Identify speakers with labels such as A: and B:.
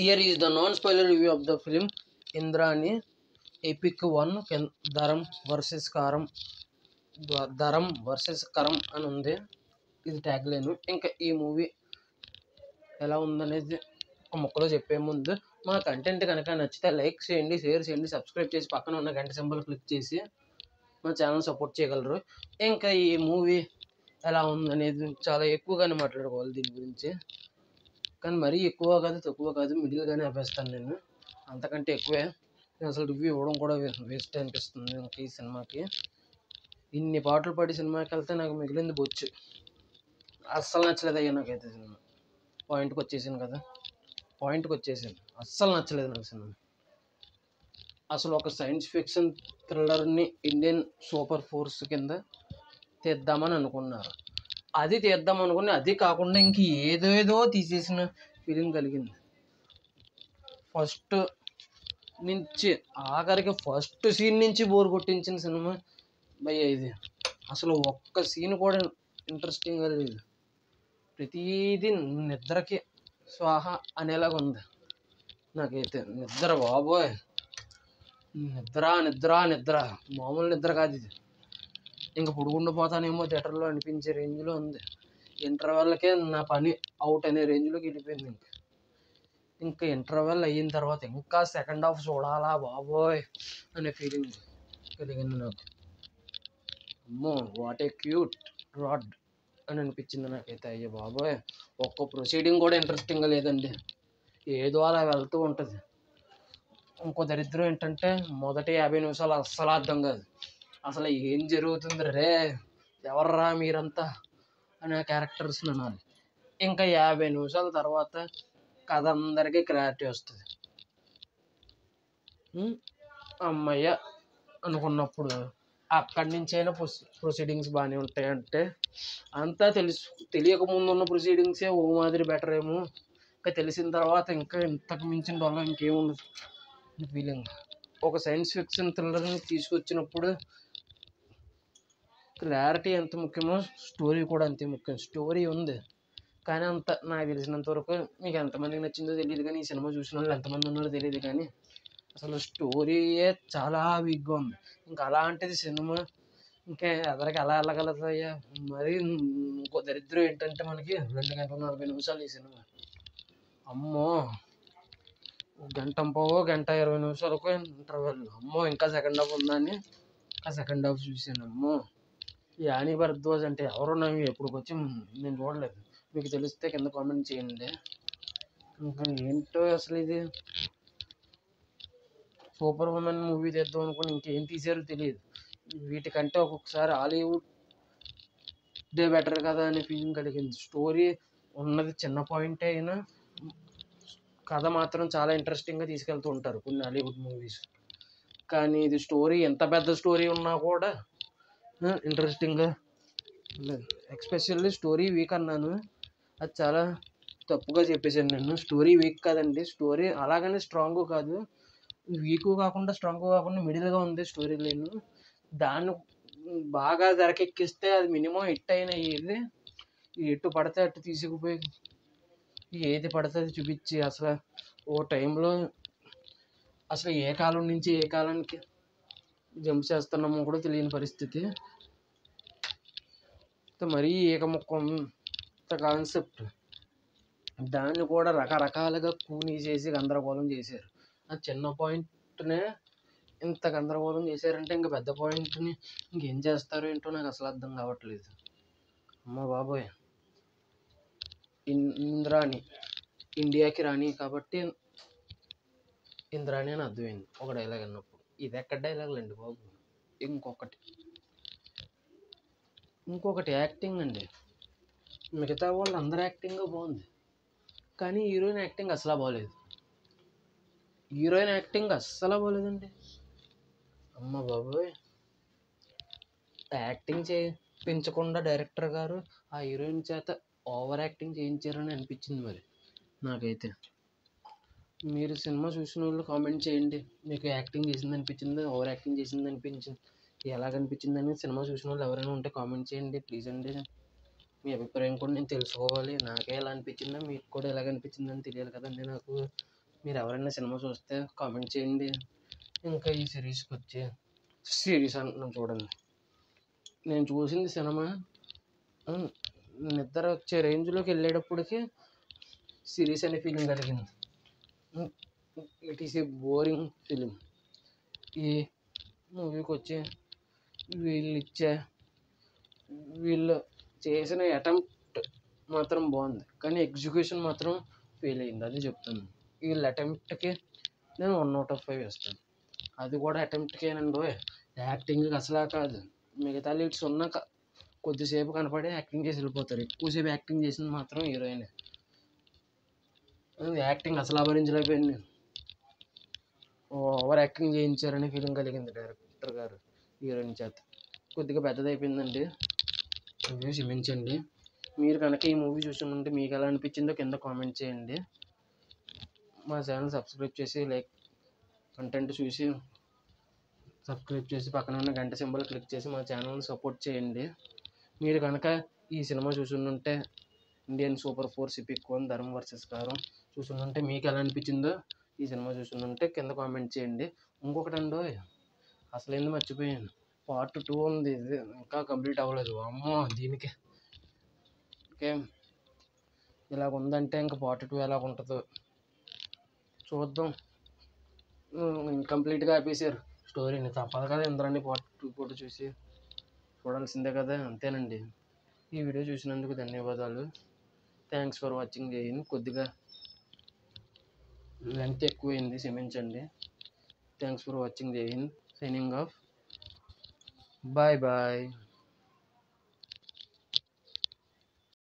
A: Here is the non-spoiler review of the film Indrani Epic 1 Dharam vs Karam. Dharam versus Karam అని ఉంది. ఇది tag line. ఇంకా ఈ movie ఎలా ఉందనేది ఒక ముక్కలో చెప్పే ముందు మా కంటెంట్ కనుక నచ్చితే లైక్ చేయండి, షేర్ చేయండి, సబ్స్క్రైబ్ చేసి పక్కన ఉన్న గంట సింబల్ క్లిక్ చేసి మా ఛానల్ సపోర్ట్ చేయగలరు. ఇంకా ఈ మూవీ ఎలా ఉందనేది చాలా ఎక్కువగానే మాట్లాడుకోవాలి దీని గురించి. కానీ మరీ ఎక్కువ కాదు, తక్కువ కాదు, మిడిల్గానే ఆపేస్తాను నేను. అంతకంటే ఎక్కువే. అసలు రివ్యూ ఇవ్వడం కూడా వేస్ట్ అనిపిస్తుంది ఇంకా ఈ సినిమాకి. ఇన్ని పాటలు పాడి సినిమాకి వెళ్తే నాకు మిగిలింది బొచ్చు. అస్సలు నచ్చలేదు అయ్యా నాకైతే సినిమా. పాయింట్కి వచ్చేసింది. అస్సలు నచ్చలేదు నాకు సినిమా. అసలు ఒక సైన్స్ ఫిక్షన్ థ్రిల్లర్ని ఇండియన్ సూపర్ ఫోర్స్ కింద తీద్దామని అనుకున్నారు. అది తీద్దామనుకుని అది కాకుండా ఇంక ఏదేదో తీసేసిన ఫీలింగ్ కలిగింది. ఫస్ట్ నుంచి ఆఖరికి ఫస్ట్ సీన్ నుంచి బోర్ కొట్టించిన సినిమా భయ్య ఇది. అసలు ఒక్క సీన్ కూడా ఇంట్రెస్టింగ్గా లేదు. ప్రతిదీ నిద్రకి స్వాహ అనేలాగా ఉంది నాకైతే. నిద్ర బాబోయ్, నిద్ర మామూలు నిద్ర కాదు ఇది. ఇంకా పడుకుండిపోతానేమో థియేటర్లో అనిపించే రేంజ్లో ఉంది. ఇంటర్వెల్కే నా పని అవుట్ అనే రేంజ్లోకి వెళ్ళిపోయింది. ఇంకా ఇంటర్వెల్ అయిన తర్వాత ఇంకా సెకండ్ హాఫ్ చూడాలా బాబోయ్ అనే ఫీలింగ్ కలిగింది నాకు. అమ్మో వాట్ ఏ క్యూట్ రాడ్ అని అనిపించింది నాకైతే. అయ్యో బాబోయ్, ఒక్క ప్రొసీడింగ్ కూడా ఇంట్రెస్టింగ్గా లేదండి. ఏదో అలా వెళ్తూ ఉంటుంది. ఇంకో దరిద్రం ఏంటంటే మొదటి 50 నిమిషాలు అస్సలు అర్థం కాదు. అసలు ఏం జరుగుతుంది రే, ఎవర్రా మీరంతా అనే క్యారెక్టర్స్ అనాలి. ఇంకా 50 నిమిషాల తర్వాత కథ అందరికీ క్లారిటీ వస్తుంది. అమ్మయ్య అనుకున్నప్పుడు అక్కడి నుంచైనా ప్రొసీడింగ్స్ బాగానే ఉంటాయంటే అంతా తెలియక ముందు ఉన్న ప్రొసీడింగ్సే ఓ మాదిరి బెటర్ ఏమో. ఇంకా తెలిసిన తర్వాత ఇంకా ఇంతకు మించిన వల్ల ఇంకేముండదు ఫీలింగ్. ఒక సైన్స్ ఫిక్షన్ థ్రిల్లర్ని తీసుకొచ్చినప్పుడు క్లారిటీ ఎంత ముఖ్యమో స్టోరీ కూడా అంతే ముఖ్యం. స్టోరీ ఉంది కానీ అంత నాకు తెలిసినంత వరకు, మీకు ఎంతమందికి నచ్చిందో తెలియదు కానీ, ఈ సినిమా చూసిన వాళ్ళు ఎంతమంది ఉన్నారో తెలియదు కానీ అసలు స్టోరీయే చాలా వీక్గా ఉంది. ఇంకా అలాంటిది సినిమా ఇంకా ఎదరికి ఎలా వెళ్ళగలుగుతాయా. మరి ఇంకో దరిద్రం ఏంటంటే మనకి 2 గంటల 40 నిమిషాలు ఈ సినిమా. అమ్మో, గంట 20 నిమిషాలకు ఇంటర్వెల్. అమ్మో ఇంకా సెకండ్ హాఫ్ ఉందని ఆ సెకండ్ హాఫ్ చూశాను. అమ్మో, యానీ భరద్వాజ్ అంటే ఎవరు నాకు ఎప్పుడు వచ్చి నేను చూడలేదు. మీకు తెలిస్తే కింద కామెంట్ చేయండి. ఇంకా ఏంటో అసలు ఇది సూపర్ ఉమెన్ మూవీ తీద్దాం అనుకుని ఇంకేం తీసారో తెలియదు. వీటికంటే ఒక్కొక్కసారి హాలీవుడ్ డే బెటర్ కదా అనే ఫీలింగ్ కలిగింది. స్టోరీ ఉన్నది చిన్న పాయింటే అయినా కథ మాత్రం చాలా ఇంట్రెస్టింగ్గా తీసుకెళ్తూ ఉంటారు కొన్ని హాలీవుడ్ మూవీస్. కానీ ఇది స్టోరీ ఎంత పెద్ద స్టోరీ ఉన్నా కూడా ఇంట్రెస్టింగ్గా లేదు. ఎక్స్పెషల్లీ స్టోరీ వీక్ అన్నాను, అది చాలా తప్పుగా చెప్పేశాను నేను. స్టోరీ వీక్ కాదండి, స్టోరీ అలాగనే స్ట్రాంగ్ కాదు, వీక్ కాకుండా స్ట్రాంగ్ కాకుండా మిడిల్గా ఉంది స్టోరీ లైన్. దాన్ని బాగా తెరకెక్కిస్తే అది మినిమం హిట్ అయిన ఇది ఎటు పడితే అటు తీసుకుపోయి ఏది పడితే అది చూపించి అసలు ఓ టైంలో అసలు ఏ కాలం నుంచి ఏ కాలానికి జంప్ చేస్తున్నామో కూడా తెలియని పరిస్థితి. మరీ ఏకముఖం కాన్సెప్ట్, దాన్ని కూడా రకరకాలుగా కూనీ చేసి గందరగోళం చేశారు. ఆ చిన్న పాయింట్నే ఇంత గందరగోళం చేశారంటే ఇంకా పెద్ద పాయింట్ని ఇంకేం చేస్తారో ఏంటో నాకు అసలు అర్థం కావట్లేదు. అమ్మ బాబోయ్, ఇంద్రాణి ఇండియాకి రాణి కాబట్టి ఇంద్రాణి అని అర్థమైంది ఒక డైలాగ్ అన్నప్పుడు. ఇది ఎక్కడ డైలాగులు అండి బాబు. ఇంకొకటి యాక్టింగ్ అండి. మిగతా వాళ్ళు అందరూ యాక్టింగ్ బాగుంది కానీ హీరోయిన్ యాక్టింగ్ అసలు బాగోలేదండి. అమ్మ బాబోయ్, యాక్టింగ్ పెంచకుండా డైరెక్టర్ గారు ఆ హీరోయిన్ చేత ఓవర్ యాక్టింగ్ చేయించారని అనిపించింది మరి నాకైతే. మీరు సినిమా చూసిన వాళ్ళు కామెంట్ చేయండి, మీకు యాక్టింగ్ చేసింది అనిపించింది, ఓవర్ యాక్టింగ్ చేసింది అనిపించింది, ఎలాగనిపించిందని సినిమా చూసిన వాళ్ళు ఎవరైనా ఉంటే కామెంట్ చేయండి ప్లీజ్ అండి. మీ అభిప్రాయం కూడా నేను తెలుసుకోవాలి. నాకే ఎలా అనిపించిందో మీకు కూడా ఎలాగనిపించిందని తెలియాలి కదండి నాకు. మీరు ఎవరైనా సినిమా చూస్తే కామెంట్ చేయండి. ఇంకా ఈ సిరీస్ అంటున్నాను చూడండి. నేను చూసింది సినిమా నిద్ర వచ్చే రేంజ్లోకి వెళ్ళేటప్పటికి సిరీస్ అనే ఫీలింగ్ కలిగింది. It is a boring film. ఈ మూవీకి వచ్చి వీళ్ళు చేసిన అటెంప్ట్ మాత్రం బాగుంది, కానీ ఎగ్జిక్యూషన్ మాత్రం ఫెయిల్ అయింది. అది చెప్తాను. వీళ్ళ అటెంప్ట్కి నేను 1/5 ఇస్తాను. అది కూడా అటెంప్ట్కేనండి. యాక్టింగ్కి అసలా కాదు. మిగతా లీడ్స్ ఉన్నాక కొద్దిసేపు కనపడి యాక్టింగ్ చేసి వెళ్ళిపోతారు. ఎక్కువసేపు యాక్టింగ్ చేసింది మాత్రం హీరోయిన్. యాక్టింగ్ అసలు భరించలేకపోయింది. ఓవర్ యాక్టింగ్ చేయించారని ఫీలింగ్ కలిగింది డైరెక్టర్ గారు హీరోయిన్ చేత. కొద్దిగా పెద్దదైపోయిందండి. రివ్యూ క్షమించండి. మీరు కనుక ఈ మూవీ చూసుకుంటే మీకు ఎలా అనిపించిందో కింద కామెంట్ చేయండి. మా ఛానల్ సబ్స్క్రైబ్ చేసి కంటెంట్ చూసి సబ్స్క్రైబ్ చేసి పక్కన ఉన్న గంట సింబల్ క్లిక్ చేసి మా ఛానల్ని సపోర్ట్ చేయండి. మీరు కనుక ఈ సినిమా చూసుంటే ఇండియన్ సూపర్ 4 ఎపిక్ 1 ధర్మ వర్సెస్ కారం చూసుంటే మీకు ఎలా అనిపించిందో ఈ సినిమా చూసుంటే కింద కామెంట్ చేయండి. ఇంకొకటండో అసలు ఏంది మర్చిపోయాను, పార్ట్ 2 ఉంది. ఇది ఇంకా కంప్లీట్ అవ్వలేదు. అమ్మో దీనికి ఓకే ఇలాగ ఉందంటే ఇంకా పార్ట్ 2 ఎలాగ ఉంటుందో చూద్దాం. ఇంకంప్లీట్గా ఆపేసారు స్టోరీని. తప్పదు కదా ఇంద్రాన్ని పార్ట్ 2 కూడా చూడాల్సిందే కదా. అంతేనండి. ఈ వీడియో చూసినందుకు ధన్యవాదాలు. Thanks for watching. కొద్దిగా లెంత్ ఎక్కువైంది, క్షమించండి. Thanks for watching. Signing off. Bye bye.